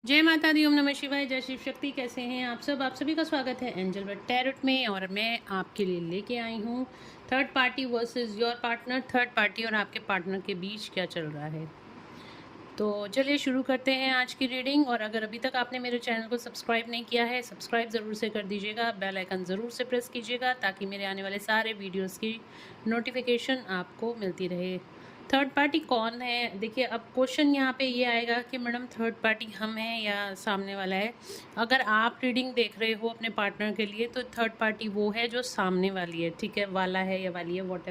जय माता दी, ओम नमः शिवाय, जय शिव शक्ति। कैसे हैं आप सब? आप सभी का स्वागत है एंजल बट टैरोट में। और मैं आपके लिए लेके आई हूँ third party versus your partner. Third party और आपके पार्टनर के बीच क्या चल रहा है। तो चलिए शुरू करते हैं आज की रीडिंग। और अगर अभी तक आपने मेरे चैनल को सब्सक्राइब नहीं किया है, सब्सक्राइब ज़रूर से कर दीजिएगा, बेल आइकन ज़रूर से प्रेस कीजिएगा ताकि मेरे आने वाले सारे वीडियोस की नोटिफिकेशन आपको मिलती रहे। थर्ड पार्टी कौन है? देखिए, अब क्वेश्चन यहाँ पे ये आएगा कि मैडम थर्ड पार्टी हम हैं या सामने वाला है। अगर आप रीडिंग देख रहे हो अपने पार्टनर के लिए तो थर्ड पार्टी वो है जो सामने वाली है, ठीक है, वाला है या वाली है, वॉट।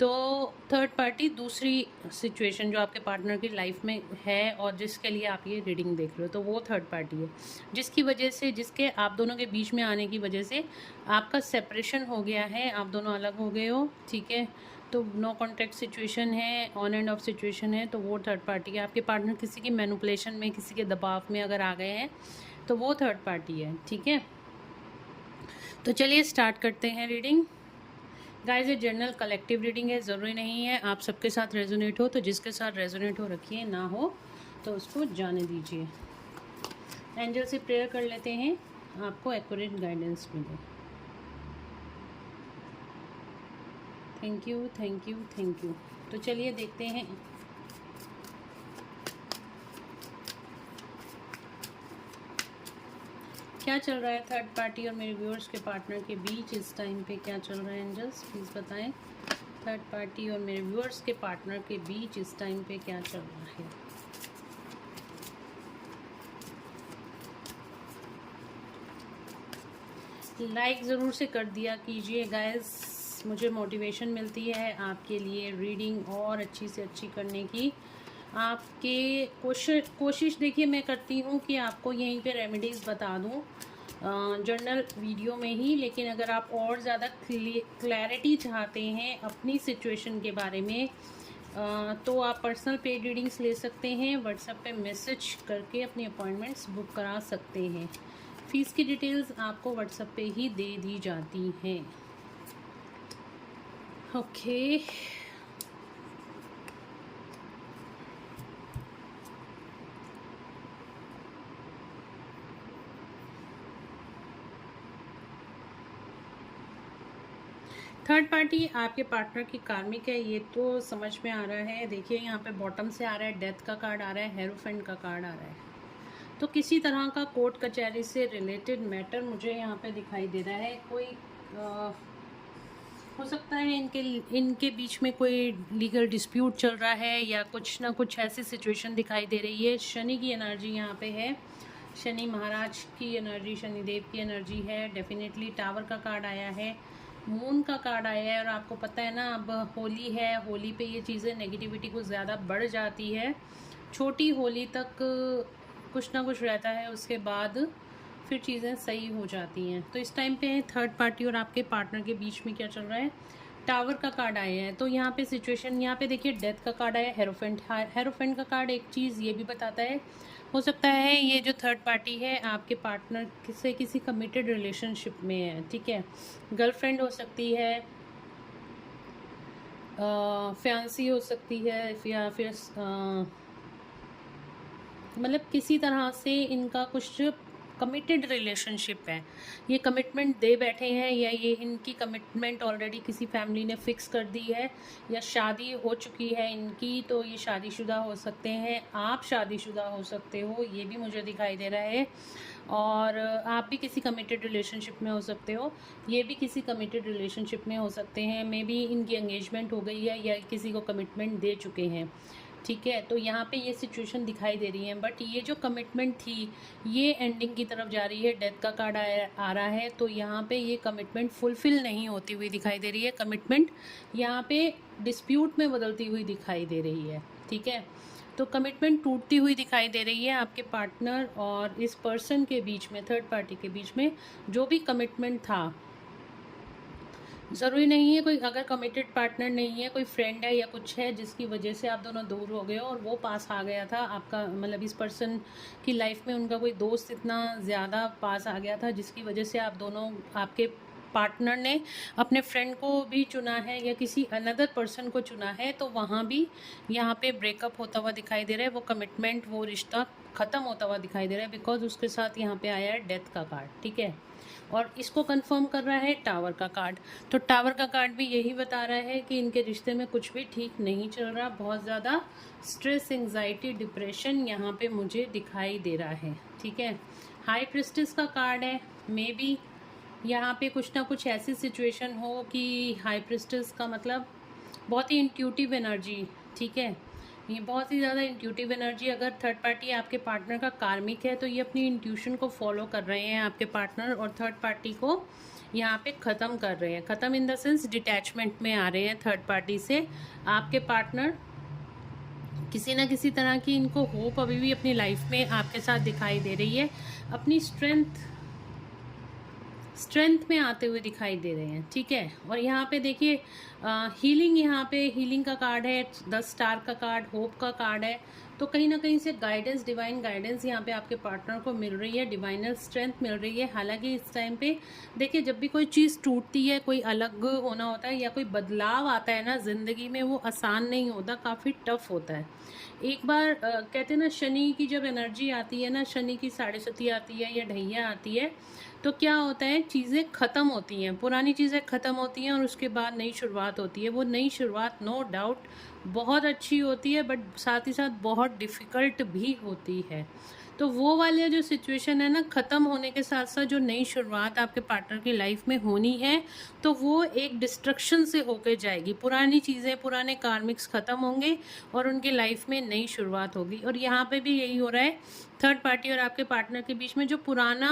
तो थर्ड पार्टी दूसरी सिचुएशन जो आपके पार्टनर की लाइफ में है और जिसके लिए आप ये रीडिंग देख रहे हो, तो वो थर्ड पार्टी है जिसकी वजह से, जिसके आप दोनों के बीच में आने की वजह से आपका सेपरेशन हो गया है, आप दोनों अलग हो गए हो, ठीक है। तो नो कॉन्टैक्ट सिचुएशन है, ऑन एंड ऑफ सिचुएशन है, तो वो थर्ड पार्टी है। आपके पार्टनर किसी की मैनिपुलेशन में, किसी के दबाव में अगर आ गए हैं तो वो थर्ड पार्टी है, ठीक है। तो चलिए स्टार्ट करते हैं रीडिंग। गाइस, ये जनरल कलेक्टिव रीडिंग है, ज़रूरी नहीं है आप सबके साथ रेजोनेट हो। तो जिसके साथ रेजोनेट हो रखिए, ना हो तो उसको जाने दीजिए। एंजल से प्रेयर कर लेते हैं, आपको एक्यूरेट गाइडेंस मिले। Thank you, thank you, thank you. तो चलिए देखते हैं क्या चल रहा है थर्ड पार्टी और मेरे व्यूअर्स के पार्टनर के बीच इस टाइम पे। क्या चल रहा है एंजल्स, प्लीज़ बताएं। थर्ड पार्टी और मेरे व्यूअर्स के पार्टनर के बीच इस टाइम पे क्या चल रहा है। लाइक ज़रूर से कर दिया कीजिए गाइस, मुझे मोटिवेशन मिलती है आपके लिए रीडिंग और अच्छी से अच्छी करने की। आपके कोशिश देखिए मैं करती हूँ कि आपको यहीं पे रेमेडीज़ बता दूँ जर्नल वीडियो में ही। लेकिन अगर आप और ज़्यादा क्लैरिटी चाहते हैं अपनी सिचुएशन के बारे में तो आप पर्सनल पेड रीडिंग्स ले सकते हैं। व्हाट्सएप पे मैसेज करके अपनी अपॉइंटमेंट्स बुक करा सकते हैं। फीस की डिटेल्स आपको व्हाट्सएप पे ही दे दी जाती हैं। ओके, थर्ड पार्टी आपके पार्टनर की कार्मिक है, ये तो समझ में आ रहा है। देखिए यहाँ पे बॉटम से आ रहा है, डेथ का कार्ड आ रहा है, हेरोफेंट का कार्ड आ रहा है। तो किसी तरह का कोर्ट कचहरी से रिलेटेड मैटर मुझे यहाँ पे दिखाई दे रहा है। कोई हो सकता है इनके बीच में कोई लीगल डिस्प्यूट चल रहा है या कुछ ना कुछ ऐसी सिचुएशन दिखाई दे रही है। शनि की एनर्जी यहाँ पे है, शनि महाराज की एनर्जी, शनिदेव की एनर्जी है। डेफिनेटली टावर का कार्ड आया है, मून का कार्ड आया है। और आपको पता है ना, अब होली है, होली पे ये चीज़ें नेगेटिविटी कुछ ज़्यादा बढ़ जाती है। छोटी होली तक कुछ ना कुछ रहता है, उसके बाद फिर चीज़ें सही हो जाती हैं। तो इस टाइम पे थर्ड पार्टी और आपके पार्टनर के बीच में क्या चल रहा है। टावर का कार्ड आया है, तो यहाँ पे सिचुएशन, यहाँ पे देखिए डेथ का कार्ड आया, हेरोफेंट। हेरोफेंट का कार्ड एक चीज़ ये भी बताता है, हो सकता है ये जो थर्ड पार्टी है आपके पार्टनर से किसी कमिटेड रिलेशनशिप में है, ठीक है। गर्लफ्रेंड हो सकती है, फियांसी हो सकती है, या फिर मतलब किसी तरह से इनका कुछ कमिटेड रिलेशनशिप है। ये कमिटमेंट दे बैठे हैं, या ये इनकी कमिटमेंट ऑलरेडी किसी फैमिली ने फिक्स कर दी है, या शादी हो चुकी है इनकी। तो ये शादीशुदा हो सकते हैं, आप शादीशुदा हो सकते हो, ये भी मुझे दिखाई दे रहा है। और आप भी किसी कमिटेड रिलेशनशिप में हो सकते हो, ये भी किसी कमिटेड रिलेशनशिप में हो सकते हैं। मे बी इनकी एंगेजमेंट हो गई है या किसी को कमिटमेंट दे चुके हैं, ठीक है। तो यहाँ पे ये सिचुएशन दिखाई दे रही है, बट ये जो कमिटमेंट थी ये एंडिंग की तरफ जा रही है। डेथ का कार्ड आ रहा है, तो यहाँ पे ये कमिटमेंट फुलफिल नहीं होती हुई दिखाई दे रही है। कमिटमेंट यहाँ पे डिस्प्यूट में बदलती हुई दिखाई दे रही है, ठीक है। तो कमिटमेंट टूटती हुई दिखाई दे रही है आपके पार्टनर और इस पर्सन के बीच में, थर्ड पार्टी के बीच में। जो भी कमिटमेंट था, ज़रूरी नहीं है कोई, अगर कमिटेड पार्टनर नहीं है, कोई फ्रेंड है या कुछ है जिसकी वजह से आप दोनों दूर हो गए हो और वो पास आ गया था आपका, मतलब इस पर्सन की लाइफ में उनका कोई दोस्त इतना ज़्यादा पास आ गया था जिसकी वजह से आप दोनों, आपके पार्टनर ने अपने फ्रेंड को भी चुना है या किसी अनदर पर्सन को चुना है। तो वहाँ भी यहाँ पे ब्रेकअप होता हुआ दिखाई दे रहा है। वो कमिटमेंट, वो रिश्ता ख़त्म होता हुआ दिखाई दे रहा है, बिकॉज उसके साथ यहाँ पे आया है डेथ का कार्ड, ठीक है। और इसको कंफर्म कर रहा है टावर का कार्ड। तो टावर का कार्ड भी यही बता रहा है कि इनके रिश्ते में कुछ भी ठीक नहीं चल रहा, बहुत ज़्यादा स्ट्रेस, एंग्जाइटी, डिप्रेशन यहाँ पे मुझे दिखाई दे रहा है, ठीक है। हाई प्रिस्टेस का कार्ड है, मे बी यहाँ पे कुछ ना कुछ ऐसी सिचुएशन हो कि हाई प्रिस्टेस का मतलब बहुत ही इंट्यूटिव एनर्जी, ठीक है। ये बहुत ही ज़्यादा इंट्यूटिव एनर्जी, अगर थर्ड पार्टी आपके पार्टनर का कार्मिक है तो ये अपनी इंट्यूशन को फॉलो कर रहे हैं आपके पार्टनर, और थर्ड पार्टी को यहाँ पे ख़त्म कर रहे हैं। ख़त्म इन द सेंस डिटैचमेंट में आ रहे हैं थर्ड पार्टी से। आपके पार्टनर किसी ना किसी तरह की इनको होप अभी भी अपनी लाइफ में आपके साथ दिखाई दे रही है, अपनी स्ट्रेंथ में आते हुए दिखाई दे रहे हैं, ठीक है। और यहाँ पे देखिए हीलिंग, यहाँ पे हीलिंग का कार्ड है, 10 स्टार का कार्ड, होप का कार्ड है। तो कहीं ना कहीं से गाइडेंस, डिवाइन गाइडेंस यहाँ पे आपके पार्टनर को मिल रही है, डिवाइनल स्ट्रेंथ मिल रही है। हालांकि इस टाइम पे देखिए, जब भी कोई चीज़ टूटती है, कोई अलग होना होता है या कोई बदलाव आता है ना ज़िंदगी में, वो आसान नहीं होता, काफ़ी टफ होता है। एक बार कहते हैं ना, शनि की जब एनर्जी आती है ना, शनि की साढ़े सती आती है या ढैया आती है, तो क्या होता है, चीज़ें ख़त्म होती हैं, पुरानी चीज़ें ख़त्म होती हैं और उसके बाद नई शुरुआत होती है। वो नई शुरुआत नो डाउट बहुत अच्छी होती है, बट साथ ही साथ बहुत डिफ़िकल्ट भी होती है। तो वो वाले जो सिचुएशन है ना, ख़त्म होने के साथ साथ जो नई शुरुआत आपके पार्टनर की लाइफ में होनी है, तो वो एक डिस्ट्रक्शन से होकर जाएगी। पुरानी चीज़ें, पुराने कार्मिक्स ख़त्म होंगे और उनकी लाइफ में नई शुरुआत होगी। और यहाँ पे भी यही हो रहा है, थर्ड पार्टी और आपके पार्टनर के बीच में जो पुराना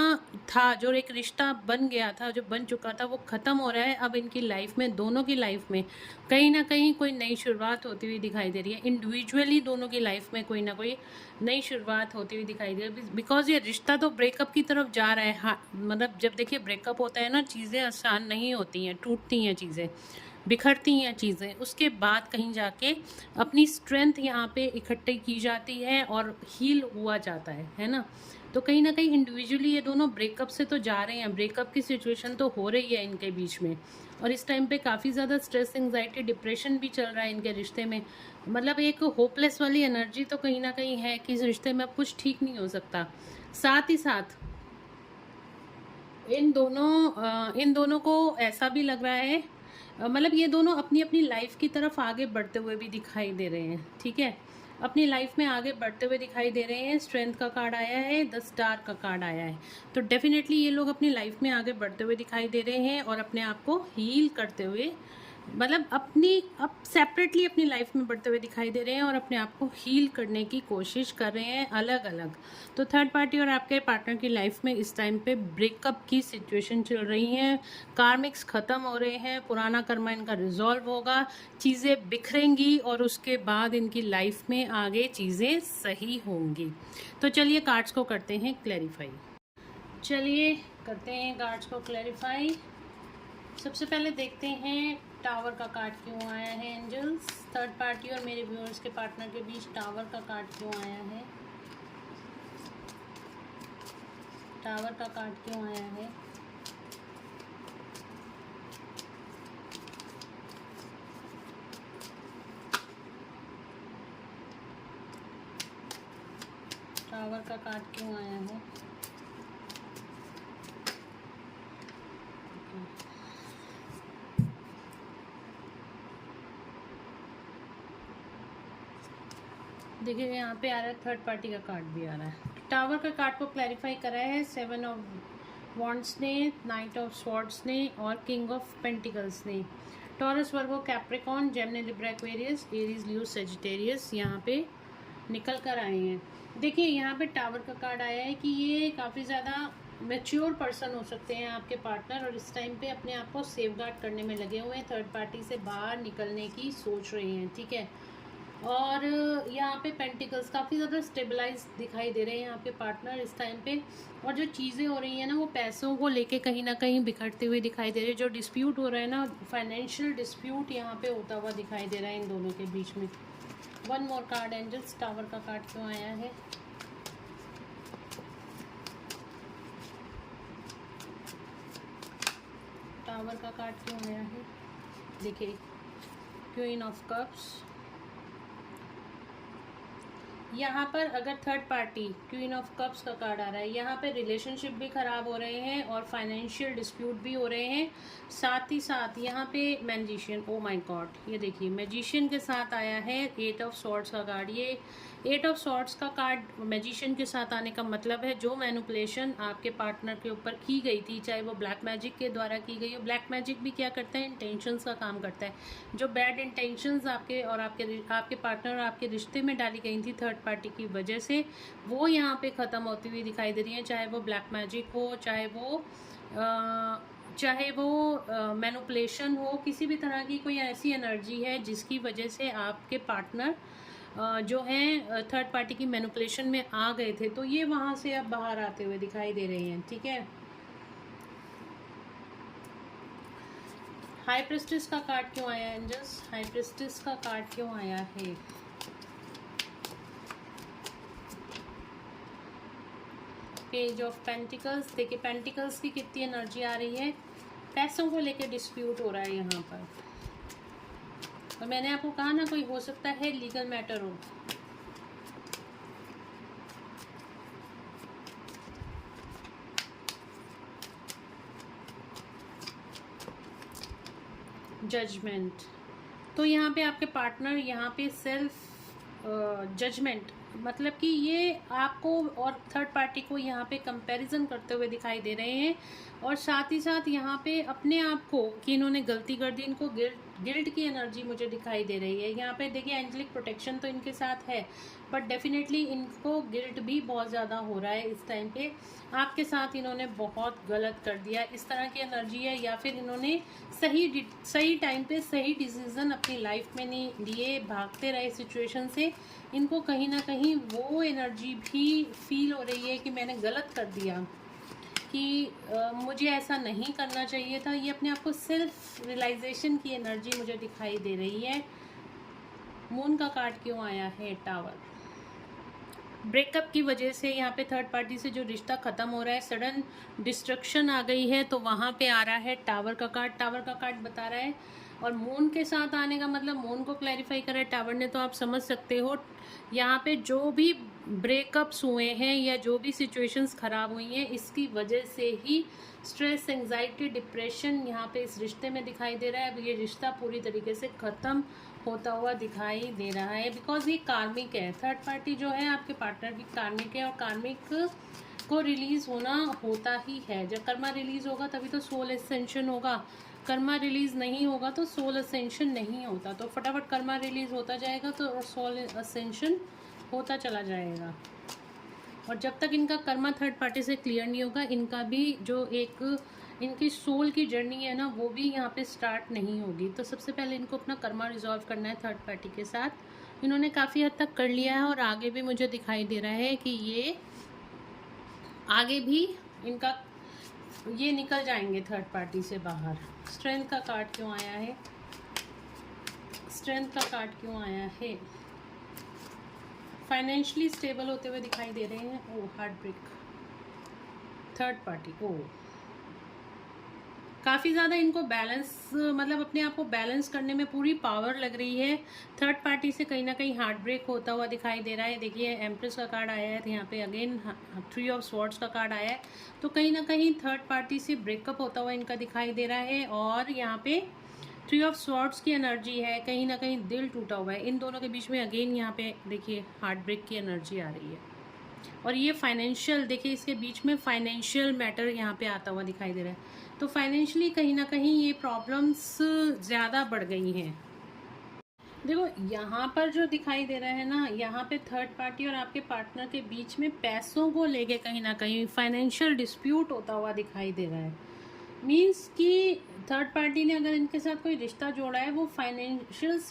था, जो एक रिश्ता बन गया था, जो बन चुका था, वो ख़त्म हो रहा है। अब इनकी लाइफ में, दोनों की लाइफ में कहीं ना कहीं कोई नई शुरुआत होती हुई दिखाई दे रही है। इंडिविजुअली दोनों की लाइफ में कोई ना कोई नई शुरुआत होती हुई दिखाई दे रही है, बिकॉज ये रिश्ता तो ब्रेकअप की तरफ जा रहा है। हाँ, मतलब जब देखिए ब्रेकअप होता है ना, चीज़ें आसान नहीं होती हैं, टूटती हैं चीज़ें, बिखरती हैं चीज़ें, उसके बाद कहीं जाके अपनी स्ट्रेंथ यहाँ पे इकट्ठी की जाती है और हील हुआ जाता है ना। तो कहीं ना कहीं इंडिविजुअली ये दोनों ब्रेकअप से तो जा रहे हैं, ब्रेकअप की सिचुएशन तो हो रही है इनके बीच में, और इस टाइम पे काफ़ी ज़्यादा स्ट्रेस, एंग्जाइटी, डिप्रेशन भी चल रहा है इनके रिश्ते में। मतलब एक होपलेस वाली एनर्जी तो कहीं ना कहीं है कि इस रिश्ते में अब कुछ ठीक नहीं हो सकता। साथ ही साथ इन दोनों को ऐसा भी लग रहा है, मतलब ये दोनों अपनी अपनी लाइफ की तरफ आगे बढ़ते हुए भी दिखाई दे रहे हैं, ठीक है। अपनी लाइफ में आगे बढ़ते हुए दिखाई दे रहे हैं। स्ट्रेंथ का कार्ड आया है, 10 स्टार का कार्ड आया है। तो डेफिनेटली ये लोग अपनी लाइफ में आगे बढ़ते हुए दिखाई दे रहे हैं और अपने आप को हील करते हुए, मतलब अब सेपरेटली अपनी लाइफ में बढ़ते हुए दिखाई दे रहे हैं और अपने आप को हील करने की कोशिश कर रहे हैं अलग अलग। तो थर्ड पार्टी और आपके पार्टनर की लाइफ में इस टाइम पे ब्रेकअप की सिचुएशन चल रही है, कार्मिक्स ख़त्म हो रहे हैं, पुराना कर्मा इनका रिजॉल्व होगा, चीज़ें बिखरेंगी और उसके बाद इनकी लाइफ में आगे चीज़ें सही होंगी। तो चलिए कार्ड्स को करते हैं क्लैरिफाई। चलिए करते हैं कार्ड्स को क्लैरिफाई। सबसे पहले देखते हैं टावर का कार्ड क्यों आया है एंजल्स। थर्ड पार्टी और मेरे व्यूअर्स के पार्टनर के बीच टावर का कार्ड क्यों आया है, टावर का कार्ड क्यों आया है। टावर का कार्ड क्यों आया है। देखिए यहाँ पे आ रहा है, थर्ड पार्टी का कार्ड भी आ रहा है। टावर का कार्ड को क्लैरिफाई करा है 7 ऑफ वॉन्ड्स ने, नाइट ऑफ स्वॉर्ड्स ने और किंग ऑफ पेंटिकल्स ने। Taurus, Virgo, Capricorn, Gemini, Libra, Aquarius, Aries, Leo, Sagittarius यहाँ पे निकल कर आए हैं। देखिए यहाँ पे टावर का कार्ड आया है कि ये काफ़ी ज़्यादा मैच्योर पर्सन हो सकते हैं आपके पार्टनर, और इस टाइम पे अपने आप को सेफगार्ड करने में लगे हुए हैं, थर्ड पार्टी से बाहर निकलने की सोच रहे हैं, ठीक है। और यहाँ पे पेंटिकल्स काफ़ी ज़्यादा स्टेबलाइज दिखाई दे रहे हैं आपके पार्टनर इस टाइम पे, और जो चीज़ें हो रही हैं ना, वो पैसों को लेके कहीं ना कहीं बिखरते हुए दिखाई दे रहे हैं। जो डिस्प्यूट हो रहा है ना, फाइनेंशियल डिस्प्यूट यहाँ पे होता हुआ दिखाई दे रहा है इन दोनों के बीच में। One more card angels, tower का कार्ड क्यों आया है। टावर का कार्ड क्यों आया है। देखिए क्वीन ऑफ कप्स, यहाँ पर अगर third party queen of cups का कार्ड आ रहा है, यहाँ पे रिलेशनशिप भी ख़राब हो रहे हैं और फाइनेंशियल डिस्प्यूट भी हो रहे हैं। साथ ही साथ यहाँ पे मैजिशियन, ओ माय गॉड, ये देखिए मैजिशियन के साथ आया है 8 ऑफ सॉर्ड्स का कार्ड। ये 8 ऑफ सॉर्ड्स का कार्ड मैजिशियन के साथ आने का मतलब है जो मैनिपुलेशन आपके पार्टनर के ऊपर की गई थी, चाहे वो ब्लैक मैजिक के द्वारा की गई हो। ब्लैक मैजिक भी क्या करता है, इंटेंशंस का काम करता है। जो बैड इंटेंशंस आपके और आपके पार्टनर और आपके रिश्ते में डाली गई थी थर्ड पार्टी की वजह से, वो यहाँ पे ख़त्म होती हुई दिखाई दे रही है। चाहे वो ब्लैक मैजिक हो, चाहे वो मैनिपुलेशन हो, किसी भी तरह की कोई ऐसी एनर्जी है जिसकी वजह से आपके पार्टनर जो हैं थर्ड पार्टी की मैनिपुलेशन में आ गए थे, तो ये वहाँ से अब बाहर आते हुए दिखाई दे रहे हैं। ठीक है, हाई प्रेस्टिस का कार्ड क्यों आया एंजल्स? हाई प्रेस्टिस का कार्ड क्यों आया है? पेज ऑफ पेंटिकल्स, देखिए पेंटिकल्स की कितनी एनर्जी आ रही है। पैसों को लेकर डिस्प्यूट हो रहा है यहाँ पर, और मैंने आपको कहा ना, कोई हो सकता है लीगल मैटर हो। जजमेंट, तो यहाँ पे आपके पार्टनर यहाँ पे सेल्फ जजमेंट, मतलब कि ये आपको और थर्ड पार्टी को यहाँ पे कंपैरिजन करते हुए दिखाई दे रहे हैं, और साथ ही साथ यहाँ पे अपने आप को कि इन्होंने गलती कर दी, इनको गिल्ट की एनर्जी मुझे दिखाई दे रही है। यहाँ पे देखिए एंजेलिक प्रोटेक्शन तो इनके साथ है, बट डेफिनेटली इनको गिल्ट भी बहुत ज़्यादा हो रहा है इस टाइम पे। आपके साथ इन्होंने बहुत गलत कर दिया, इस तरह की एनर्जी है, या फिर इन्होंने सही टाइम पे सही डिसीज़न अपनी लाइफ में नहीं लिए, भागते रहे सिचुएशन से। इनको कहीं ना कहीं वो एनर्जी भी फील हो रही है कि मैंने गलत कर दिया, कि मुझे ऐसा नहीं करना चाहिए था। ये अपने आप को सेल्फ रियलाइजेशन की एनर्जी मुझे दिखाई दे रही है। मून का कार्ड क्यों आया है? टावर, ब्रेकअप की वजह से यहाँ पे थर्ड पार्टी से जो रिश्ता ख़त्म हो रहा है, सडन डिस्ट्रक्शन आ गई है, तो वहाँ पे आ रहा है टावर का कार्ड। टावर का कार्ड बता रहा है, और मून के साथ आने का मतलब मून को क्लैरिफाई कर रहा है टावर ने, तो आप समझ सकते हो यहाँ पे जो भी ब्रेकअप्स हुए हैं या जो भी सिचुएशंस ख़राब हुई हैं, इसकी वजह से ही स्ट्रेस, एंजाइटी, डिप्रेशन यहाँ पे इस रिश्ते में दिखाई दे रहा है। अब ये रिश्ता पूरी तरीके से ख़त्म होता हुआ दिखाई दे रहा है, बिकॉज ये कार्मिक है। थर्ड पार्टी जो है आपके पार्टनर की कार्मिक है, और कार्मिक को रिलीज़ होना होता ही है। जब कर्मा रिलीज़ होगा तभी तो सोल एसेंशन होगा, कर्मा रिलीज़ नहीं होगा तो सोल असेंशन नहीं होता। तो फटाफट कर्मा रिलीज़ होता जाएगा तो सोल असेंशन होता चला जाएगा। और जब तक इनका कर्मा थर्ड पार्टी से क्लियर नहीं होगा, इनका भी जो एक इनकी सोल की जर्नी है ना, वो भी यहाँ पे स्टार्ट नहीं होगी। तो सबसे पहले इनको अपना कर्मा रिजॉल्व करना है थर्ड पार्टी के साथ। इन्होंने काफ़ी हद तक कर लिया है, और आगे भी मुझे दिखाई दे रहा है कि ये आगे भी इनका ये निकल जाएंगे थर्ड पार्टी से बाहर। स्ट्रेंथ का कार्ड क्यों आया है? स्ट्रेंथ का कार्ड क्यों आया है? फाइनेंशियली स्टेबल होते हुए दिखाई दे रहे हैं। ओ, हार्ट ब्रेक, थर्ड पार्टी। ओ, काफ़ी ज़्यादा इनको बैलेंस, मतलब अपने आप को बैलेंस करने में पूरी पावर लग रही है। थर्ड पार्टी से कहीं ना कहीं हार्ट ब्रेक होता हुआ दिखाई दे रहा है। देखिए एम्प्रेस का कार्ड आया है, तो यहाँ पे अगेन 3 ऑफ स्वॉर्ड्स का कार्ड आया है, तो कहीं ना कहीं थर्ड पार्टी से ब्रेकअप होता हुआ इनका दिखाई दे रहा है। और यहाँ पे 3 ऑफ स्वॉर्ड्स की एनर्जी है, कहीं ना कहीं दिल टूटा हुआ है इन दोनों के बीच में। अगेन यहाँ पे देखिए हार्ट ब्रेक की एनर्जी आ रही है, और ये फाइनेंशियल, देखिए इसके बीच में फाइनेंशियल मैटर यहाँ पे आता हुआ दिखाई दे रहा है। तो फाइनेंशियली कहीं ना कहीं ये प्रॉब्लम्स ज़्यादा बढ़ गई हैं। देखो यहाँ पर जो दिखाई दे रहा है ना, यहाँ पे थर्ड पार्टी और आपके पार्टनर के बीच में पैसों को लेके कहीं ना कहीं फाइनेंशियल डिस्प्यूट होता हुआ दिखाई दे रहा है। मीन्स कि थर्ड पार्टी ने अगर इनके साथ कोई रिश्ता जोड़ा है, वो फाइनेंशियल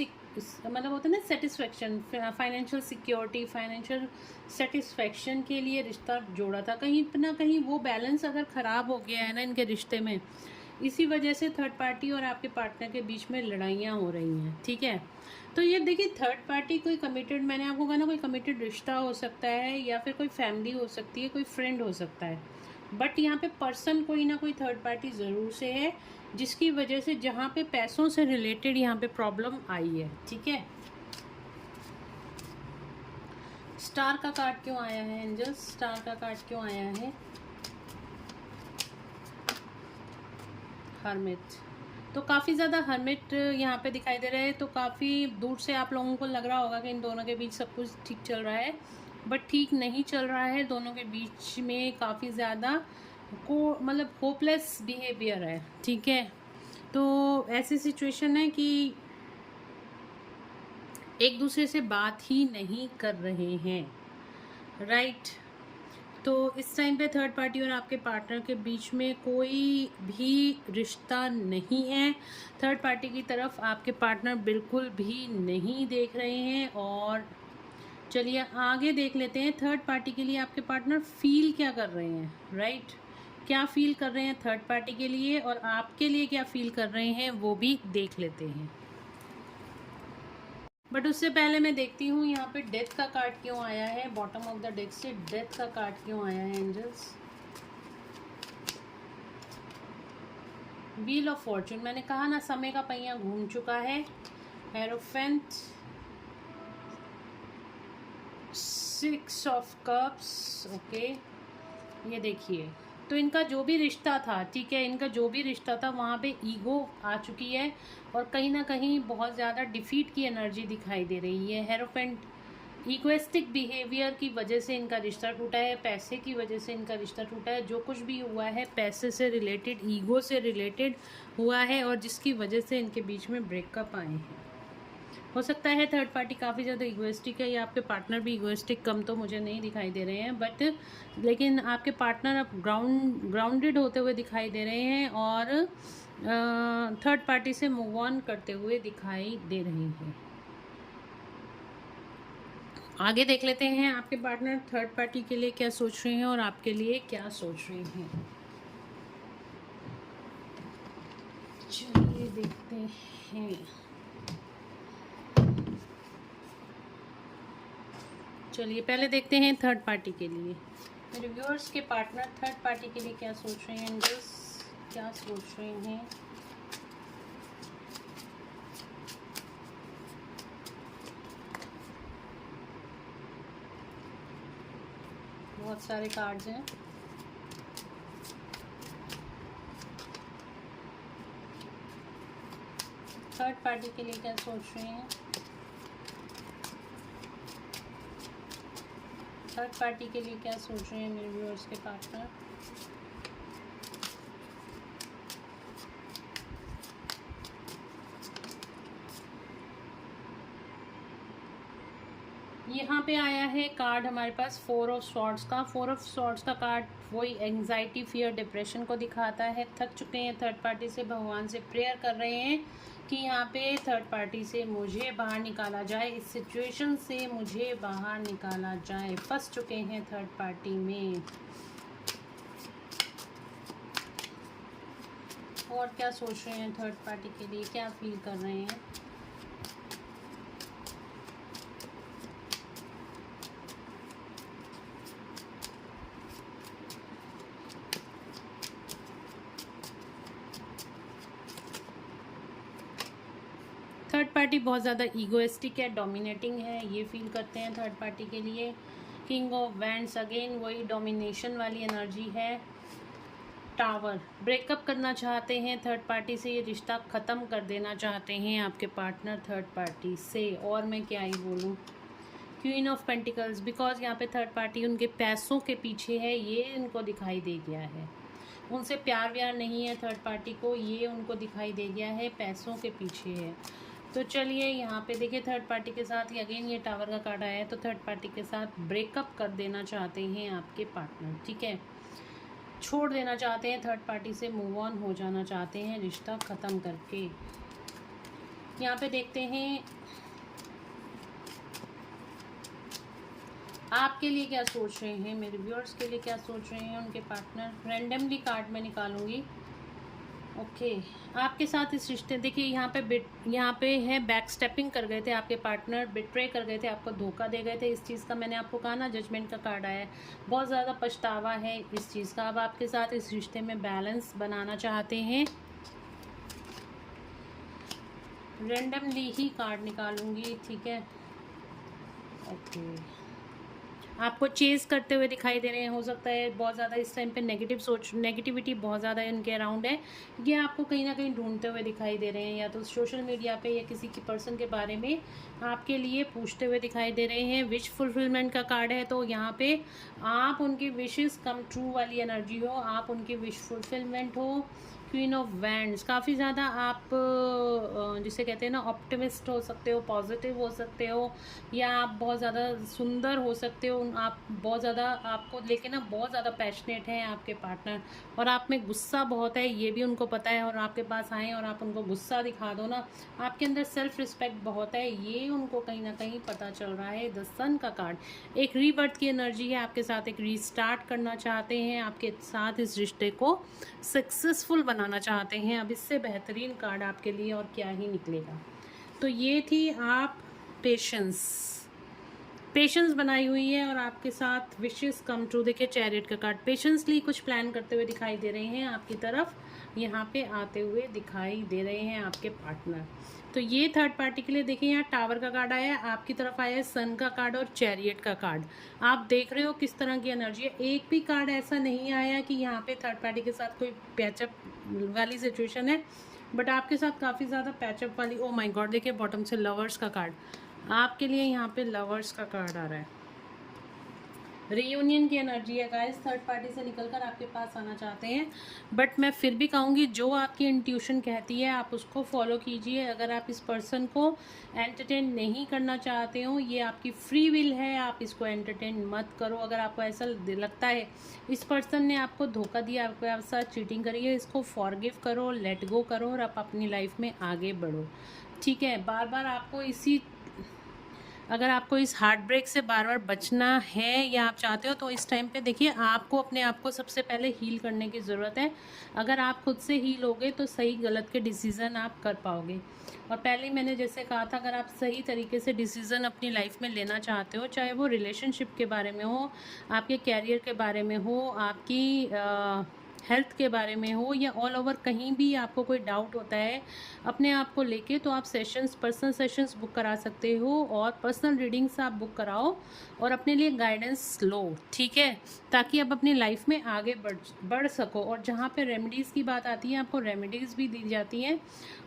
मतलब होता है ना satisfaction, financial security, financial satisfaction के लिए रिश्ता जोड़ा था। कहीं ना कहीं वो बैलेंस अगर ख़राब हो गया है ना इनके रिश्ते में, इसी वजह से थर्ड पार्टी और आपके पार्टनर के बीच में लड़ाइयाँ हो रही हैं। ठीक है, तो ये देखिए थर्ड पार्टी कोई कमिटेड, मैंने आपको कहा ना, कोई कमिटेड रिश्ता हो सकता है, या फिर कोई फैमिली हो सकती है, कोई फ्रेंड हो सकता है, बट यहाँ पे पर्सन कोई ना कोई थर्ड पार्टी ज़रूर से है, जिसकी वजह से जहाँ पे पैसों से रिलेटेड यहाँ पे प्रॉब्लम आई है। ठीक है, स्टार का कार्ड क्यों आया है एंजल्स? स्टार का कार्ड क्यों आया है? हर्मिट। तो काफ़ी ज़्यादा हर्मिट यहाँ पे दिखाई दे रहे हैं। तो काफ़ी दूर से आप लोगों को लग रहा होगा कि इन दोनों के बीच सब कुछ ठीक चल रहा है, बट ठीक नहीं चल रहा है। दोनों के बीच में काफ़ी ज़्यादा को मतलब होपलेस बिहेवियर है, ठीक है। तो ऐसी सिचुएशन है कि एक दूसरे से बात ही नहीं कर रहे हैं, राइट। तो इस टाइम पे थर्ड पार्टी और आपके पार्टनर के बीच में कोई भी रिश्ता नहीं है। थर्ड पार्टी की तरफ आपके पार्टनर बिल्कुल भी नहीं देख रहे हैं। और चलिए आगे देख लेते हैं थर्ड पार्टी के लिए आपके पार्टनर फील क्या कर रहे हैं, राइट। क्या फील कर रहे हैं थर्ड पार्टी के लिए और आपके लिए क्या फील कर रहे हैं वो भी देख लेते हैं। बट उससे पहले मैं देखती हूँ यहाँ पे डेथ का कार्ड क्यों आया है। बॉटम ऑफ द डेक से डेथ का कार्ड क्यों आया है एंजल्स? Wheel of Fortune. मैंने कहा ना समय का पहिया घूम चुका है। Hierophant, 6 of cups, okay. ये देखिए, तो इनका जो भी रिश्ता था, ठीक है, इनका जो भी रिश्ता था वहाँ पे ईगो आ चुकी है और कहीं ना कहीं बहुत ज़्यादा डिफीट की एनर्जी दिखाई दे रही है। हेरोफेंट, इगोइस्टिक बिहेवियर की वजह से इनका रिश्ता टूटा है, पैसे की वजह से इनका रिश्ता टूटा है। जो कुछ भी हुआ है पैसे से रिलेटेड, ईगो से रिलेटेड हुआ है और जिसकी वजह से इनके बीच में ब्रेकअप आए हैं। हो सकता है थर्ड पार्टी काफ़ी ज़्यादा इगोइस्टिक है या आपके पार्टनर भी इगोइस्टिक, कम तो मुझे नहीं दिखाई दे रहे हैं, बट लेकिन आपके पार्टनर अब ग्राउंडेड होते हुए दिखाई दे रहे हैं और थर्ड पार्टी से मूव ऑन करते हुए दिखाई दे रहे हैं। आगे देख लेते हैं आपके पार्टनर थर्ड पार्टी के लिए क्या सोच रहे हैं और आपके लिए क्या सोच रहे हैं। चलिए देखते हैं। चलिए पहले देखते हैं थर्ड पार्टी के लिए। मेरे व्यूअर्स के पार्टनर थर्ड पार्टी के लिए क्या सोच रहे हैं एंजल्स, क्या सोच रहे हैं। बहुत सारे कार्ड्स हैं। थर्ड पार्टी के लिए क्या सोच रहे हैं। थर्ड पार्टी के लिए क्या सोच रहे हैं मेरे व्यूअर्स के पार्टनर। यहाँ पे आया है कार्ड हमारे पास 4 ऑफ स्वॉर्ड्स का। 4 ऑफ स्वॉर्ड्स का कार्ड वही एंजाइटी, फियर, डिप्रेशन को दिखाता है। थक चुके हैं थर्ड पार्टी से, भगवान से प्रेयर कर रहे हैं कि यहाँ पे थर्ड पार्टी से मुझे बाहर निकाला जाए, इस सिचुएशन से मुझे बाहर निकाला जाए। फंस चुके हैं थर्ड पार्टी में। और क्या सोच रहे हैं थर्ड पार्टी के लिए, क्या फील कर रहे हैं। थर्ड पार्टी बहुत ज़्यादा ईगोइस्टिक है, डोमिनेटिंग है, ये फील करते हैं थर्ड पार्टी के लिए। किंग ऑफ वैंड्स, अगेन वही डोमिनेशन वाली एनर्जी है। टावर, ब्रेकअप करना चाहते हैं थर्ड पार्टी से, ये रिश्ता ख़त्म कर देना चाहते हैं आपके पार्टनर थर्ड पार्टी से। और मैं क्या ही बोलूँ। क्वीन ऑफ पेंटिकल्स, बिकॉज यहाँ पे थर्ड पार्टी उनके पैसों के पीछे है, ये इनको दिखाई दे गया है। उनसे प्यार व्यार नहीं है थर्ड पार्टी को, ये उनको दिखाई दे गया है, पैसों के पीछे है। तो चलिए यहाँ पे देखिए थर्ड पार्टी के साथ अगेन ये टावर का कार्ड आया है, तो थर्ड पार्टी के साथ ब्रेकअप कर देना चाहते हैं आपके पार्टनर, ठीक है। छोड़ देना चाहते हैं थर्ड पार्टी से, मूव ऑन हो जाना चाहते हैं रिश्ता ख़त्म करके। यहाँ पे देखते हैं आपके लिए क्या सोच रहे हैं, मेरे व्यूअर्स के लिए क्या सोच रहे हैं उनके पार्टनर। रैंडमली कार्ड मैं निकालूंगी। ओके, आपके साथ इस रिश्ते, देखिए यहाँ पे है बैक स्टेपिंग कर गए थे आपके पार्टनर, बिट्रे कर गए थे, आपको धोखा दे गए थे। इस चीज़ का मैंने आपको कहा ना, जजमेंट का कार्ड आया है। बहुत ज़्यादा पछतावा है इस चीज़ का। अब आपके साथ इस रिश्ते में बैलेंस बनाना चाहते हैं। रैंडमली ही कार्ड निकालूंगी, ठीक है। ओके, आपको चेज़ करते हुए दिखाई दे रहे हैं। हो सकता है बहुत ज़्यादा इस टाइम पे नेगेटिविटी बहुत ज़्यादा इनके अराउंड है। ये आपको कहीं ना कहीं ढूंढते हुए दिखाई दे रहे हैं, या तो सोशल मीडिया पे या किसी की पर्सन के बारे में आपके लिए पूछते हुए दिखाई दे रहे हैं। विश फुलफिलमेंट का कार्ड है, तो यहाँ पे आप उनकी विशेस कम ट्रू वाली एनर्जी हो, आप उनकी विश फुलफिलमेंट हो। क्वीन ऑफ वैंड्स, काफ़ी ज़्यादा आप जिसे कहते हैं ना ऑप्टिमिस्ट हो सकते हो, पॉजिटिव हो सकते हो, या आप बहुत ज़्यादा सुंदर हो सकते हो। आप बहुत ज़्यादा, आपको लेके ना बहुत ज़्यादा पैशनेट हैं आपके पार्टनर, और आप में गुस्सा बहुत है, ये भी उनको पता है। और आपके पास आएँ और आप उनको गुस्सा दिखा दो ना, आपके अंदर सेल्फ रिस्पेक्ट बहुत है, ये उनको कहीं ना कहीं पता चल रहा है। द सन का कार्ड एक रीबर्थ की एनर्जी है, आपके साथ एक रीस्टार्ट करना चाहते हैं, आपके साथ इस रिश्ते को सक्सेसफुल बनाना चाहते हैं। अब इससे बेहतरीन कार्ड आपके लिए और क्या ही निकलेगा। तो ये थी आप पेशेंस बनाई हुई है, और आपके साथ विशेस कम ट्रू। देखिए चैरियट का कार्ड, पेशेंसली कुछ प्लान करते हुए दिखाई दे रहे हैं आपकी तरफ, यहाँ पे आते हुए दिखाई दे रहे हैं आपके पार्टनर। तो ये थर्ड पार्टी के लिए देखिए, यहाँ टावर का कार्ड आया है, आपकी तरफ आया है सन का कार्ड और चैरियट का कार्ड। आप देख रहे हो किस तरह की एनर्जी है। एक भी कार्ड ऐसा नहीं आया कि यहाँ पे थर्ड पार्टी के साथ कोई पैचअप वाली सिचुएशन है, बट आपके साथ काफ़ी ज़्यादा पैचअप वाली। ओ माय गॉड, देखिए बॉटम से लवर्स का कार्ड आपके लिए, यहाँ पे लवर्स का कार्ड आ रहा है। रीयूनियन की एनर्जी है गाइस, थर्ड पार्टी से निकलकर आपके पास आना चाहते हैं। बट मैं फिर भी कहूँगी, जो आपकी इंट्यूशन कहती है आप उसको फॉलो कीजिए। अगर आप इस पर्सन को एंटरटेन नहीं करना चाहते हो, ये आपकी फ्री विल है, आप इसको एंटरटेन मत करो। अगर आपको ऐसा लगता है इस पर्सन ने आपको धोखा दिया, आपके साथ चीटिंग करी है, इसको फॉरगिव करो, लेट गो करो, और आप अपनी लाइफ में आगे बढ़ो। ठीक है, बार बार आपको अगर आपको इस हार्ट ब्रेक से बार बार बचना है या आप चाहते हो, तो इस टाइम पे देखिए आपको अपने आप को सबसे पहले हील करने की ज़रूरत है। अगर आप खुद से हील होगे तो सही गलत के डिसीज़न आप कर पाओगे। और पहले मैंने जैसे कहा था, अगर आप सही तरीके से डिसीज़न अपनी लाइफ में लेना चाहते हो, चाहे वो रिलेशनशिप के बारे में हो, आपके कैरियर के बारे में हो, आपकी हेल्थ के बारे में हो, या ऑल ओवर कहीं भी आपको कोई डाउट होता है अपने आप को लेके, तो आप पर्सनल सेशंस बुक करा सकते हो, और पर्सनल रीडिंग्स आप बुक कराओ और अपने लिए गाइडेंस लो। ठीक है, ताकि आप अपनी लाइफ में आगे बढ़ सको। और जहाँ पे रेमेडीज़ की बात आती है, आपको रेमेडीज़ भी दी जाती हैं,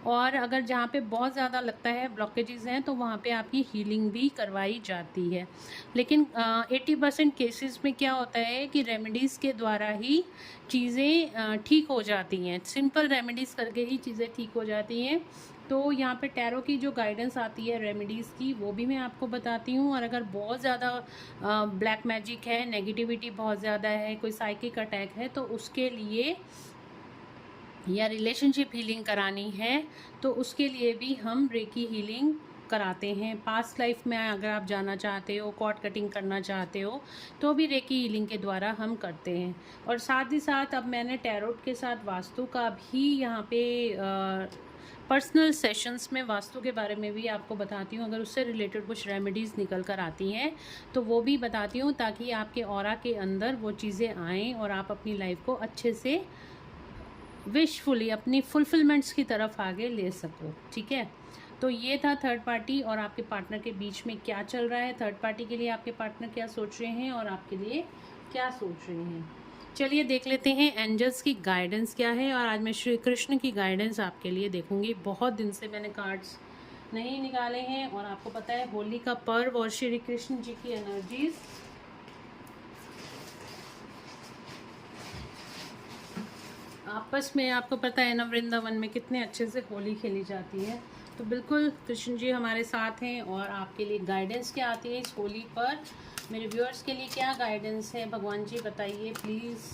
और अगर जहाँ पे बहुत ज़्यादा लगता है ब्लॉकेजेस हैं, तो वहाँ पे आपकी हीलिंग भी करवाई जाती है। लेकिन 80% केसेस में क्या होता है कि रेमेडीज़ के द्वारा ही चीज़ें ठीक हो जाती हैं, सिंपल रेमेडीज़ करके ही चीज़ें ठीक हो जाती हैं। तो यहाँ पे टैरो की जो गाइडेंस आती है रेमेडीज़ की, वो भी मैं आपको बताती हूँ। और अगर बहुत ज़्यादा ब्लैक मैजिक है, नेगेटिविटी बहुत ज़्यादा है, कोई साइकिक अटैक है, तो उसके लिए, या रिलेशनशिप हीलिंग करानी है, तो उसके लिए भी हम रेकी हीलिंग कराते हैं। पास्ट लाइफ में अगर आप जाना चाहते हो, कॉर्ड कटिंग करना चाहते हो, तो भी रेकी हीलिंग के द्वारा हम करते हैं। और साथ ही साथ अब मैंने टैरोट के साथ वास्तु का भी यहाँ पे पर्सनल सेशंस में वास्तु के बारे में भी आपको बताती हूँ। अगर उससे रिलेटेड कुछ रेमेडीज़ निकल कर आती हैं तो वो भी बताती हूँ, ताकि आपके ऑरा के अंदर वो चीज़ें आएँ और आप अपनी लाइफ को अच्छे से विशफुली अपनी फुलफिलमेंट्स की तरफ आगे ले सको। ठीक है, तो ये था थर्ड पार्टी और आपके पार्टनर के बीच में क्या चल रहा है। थर्ड पार्टी के लिए आपके पार्टनर क्या सोच रहे हैं और आपके लिए क्या सोच रहे हैं। चलिए देख लेते हैं एंजल्स की गाइडेंस क्या है। और आज मैं श्री कृष्ण की गाइडेंस आपके लिए देखूंगी। बहुत दिन से मैंने कार्ड्स नहीं निकाले हैं, और आपको पता है होली का पर्व और श्री कृष्ण जी की एनर्जीज आपस में, आपको पता है ना वृंदावन में कितने अच्छे से होली खेली जाती है। तो बिल्कुल कृष्ण जी हमारे साथ हैं। और आपके लिए गाइडेंस क्या आती है इस होली पर, मेरे व्यूअर्स के लिए क्या गाइडेंस है, भगवान जी बताइए प्लीज़,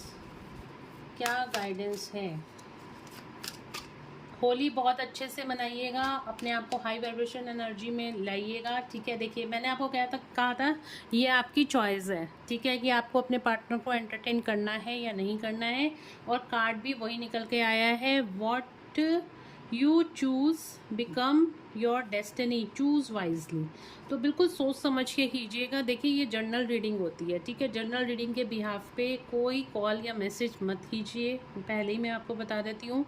क्या गाइडेंस है। होली बहुत अच्छे से मनाइएगा, अपने आप को हाई वाइब्रेशन एनर्जी में लाइएगा। ठीक है, देखिए मैंने आपको कहा था ये आपकी चॉइस है। ठीक है, कि आपको अपने पार्टनर को एंटरटेन करना है या नहीं करना है। और कार्ड भी वही निकल के आया है, what you choose become your destiny, choose wisely. तो बिल्कुल सोच समझ के कीजिएगा। देखिए ये जर्नल रीडिंग होती है। ठीक है, जर्नल रीडिंग के बिहाफ पे कोई कॉल या मैसेज मत कीजिए, पहले ही मैं आपको बता देती हूँ।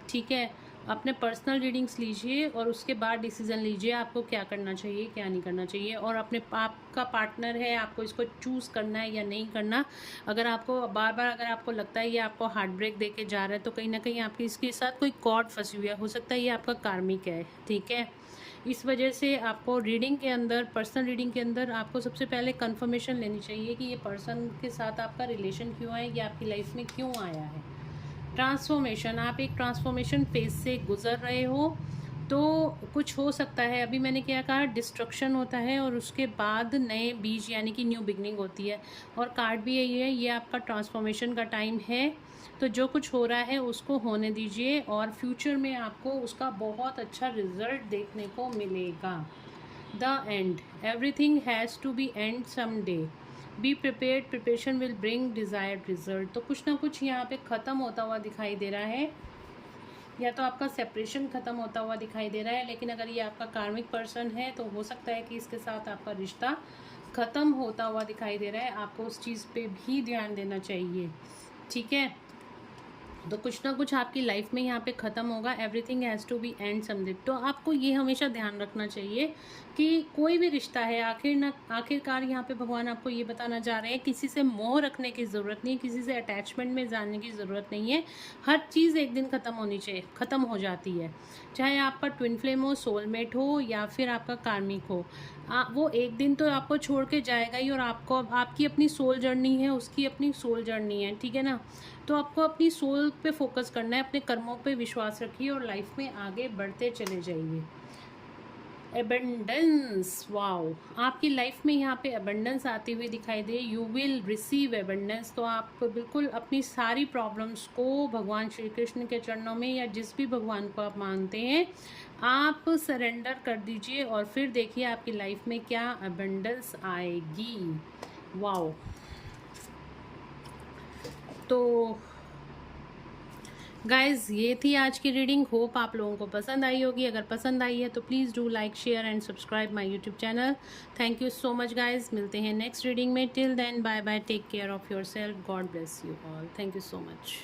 ठीक है, अपने पर्सनल रीडिंग्स लीजिए और उसके बाद डिसीज़न लीजिए आपको क्या करना चाहिए, क्या नहीं करना चाहिए। और अपने आपका पार्टनर है, आपको इसको चूज़ करना है या नहीं करना। अगर आपको बार बार अगर आपको लगता है ये आपको हार्ट ब्रेक दे के जा रहा है, तो कहीं ना कहीं आपकी इसके साथ कोई कॉर्ड फंसी हुई है, हो सकता है ये आपका कार्मिक है, ठीक है। इस वजह से आपको रीडिंग के अंदर, पर्सनल रीडिंग के अंदर आपको सबसे पहले कंफर्मेशन लेनी चाहिए कि ये पर्सन के साथ आपका रिलेशन क्यों है, ये आपकी लाइफ में क्यों आया है। ट्रांसफॉर्मेशन, आप एक ट्रांसफॉर्मेशन फेज से गुजर रहे हो, तो कुछ हो सकता है। अभी मैंने क्या कहा, डिस्ट्रक्शन होता है और उसके बाद नए बीज यानी कि न्यू बिगनिंग होती है। और कार्ड भी यही है, ये आपका ट्रांसफॉर्मेशन का टाइम है। तो जो कुछ हो रहा है उसको होने दीजिए और फ्यूचर में आपको उसका बहुत अच्छा रिजल्ट देखने को मिलेगा। The end, everything has to be end some day, be prepared, preparation will bring desired result. तो कुछ ना कुछ यहाँ पे ख़त्म होता हुआ दिखाई दे रहा है, या तो आपका सेपरेशन ख़त्म होता हुआ दिखाई दे रहा है। लेकिन अगर ये आपका कार्मिक पर्सन है तो हो सकता है कि इसके साथ आपका रिश्ता ख़त्म होता हुआ दिखाई दे रहा है। आपको उस चीज़ पे भी ध्यान देना चाहिए, ठीक है। तो कुछ ना कुछ आपकी लाइफ में यहाँ पे ख़त्म होगा। Everything has to be end something. तो आपको ये हमेशा ध्यान रखना चाहिए कि कोई भी रिश्ता है, आखिरकार यहाँ पे भगवान आपको ये बताना चाह रहे हैं, किसी से मोह रखने की ज़रूरत नहीं है, किसी से अटैचमेंट में जाने की ज़रूरत नहीं है। हर चीज़ एक दिन ख़त्म होनी चाहिए, ख़त्म हो जाती है। चाहे आपका ट्विन फ्लेम हो, सोलमेट हो, या फिर आपका कार्मिक हो, वो एक दिन तो आपको छोड़ के जाएगा ही। और आपको, आपकी अपनी सोल जर्नी है, उसकी अपनी सोल जर्नी है, ठीक है ना। तो आपको अपनी सोल पे फोकस करना है, अपने कर्मों पे विश्वास रखिए और लाइफ में आगे बढ़ते चले जाइए। एबंडेंस, वाओ, आपकी लाइफ में यहाँ पे एबंडेंस आती हुई दिखाई दे। You will receive abundance. तो आप बिल्कुल अपनी सारी प्रॉब्लम्स को भगवान श्री कृष्ण के चरणों में, या जिस भी भगवान को आप मानते हैं, आप सरेंडर कर दीजिए और फिर देखिए आपकी लाइफ में क्या एबंडेंस आएगी। वाओ। तो गाइज़, ये थी आज की रीडिंग। होप आप लोगों को पसंद आई होगी। अगर पसंद आई है तो please do like, share and subscribe my YouTube channel. Thank you so much guys. मिलते हैं नेक्स्ट रीडिंग में। Till then, bye bye, take care of your self, God bless you all. Thank you so much.